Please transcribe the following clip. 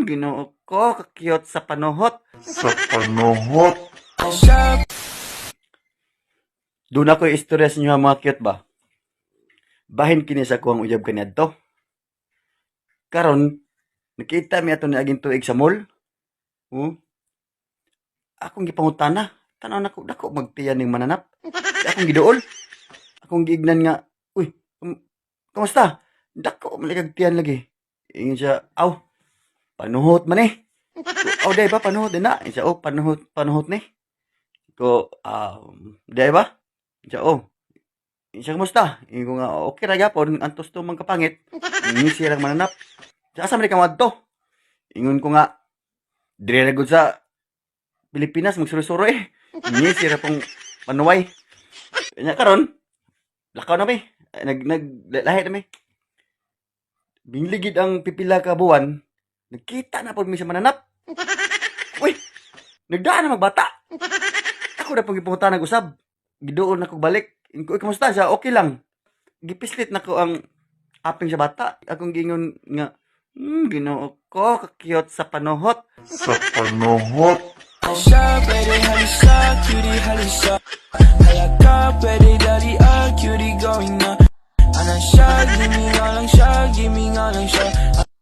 Ginoo ko, kakiyot sa panuhot. Sa panuhot. Doon ako istorya sa inyo mga cute ba? Bahin kini sa kuwang uyab kaniadto. Karon nakita mi ato ni aging tuig sa mall. Akong gipangutana, tanaw nako dako magtiyan ning mananap. Akong giduol. Akong giignan nga, uy, kamusta? Dako malikag tiyan lagi. Ingon siya, aw, panuhot man eh. Aw, day ba panuhot din na? Ingon siya, oh, panuhot ni. Ko, day ba? Ingon siya, oh. Ingon siya, kamusta? Ingon ko nga, okay ra gyapon, antos to man kapangit. Ingon siya lang mananap. Sa asa man ka madto? Ingon ko nga, dire na gud sa Pilipinas magsuro-suro eh. Ingon siya ra pong manuway. Nya karon, lakaw na mi. Lahi na mi. Bingligid ang pipila ka buwan, nagkita na po mi sa mananap. Uy, nagdaan na magbata. Ako na pong ipunta nag-usab. Gidoon na ko balik. Uy, kamusta siya? Okay lang. Gipislit na ko ang aping sa bata. Akong gingon nga, Ginoo ko, kakiyot sa panuhot. Sa panuhot. Halisa, pwede halisa, cutie halisa. Hayaka, pwede dali, cutie going na. Anang siya, give me nga lang siya, give me nga lang siya.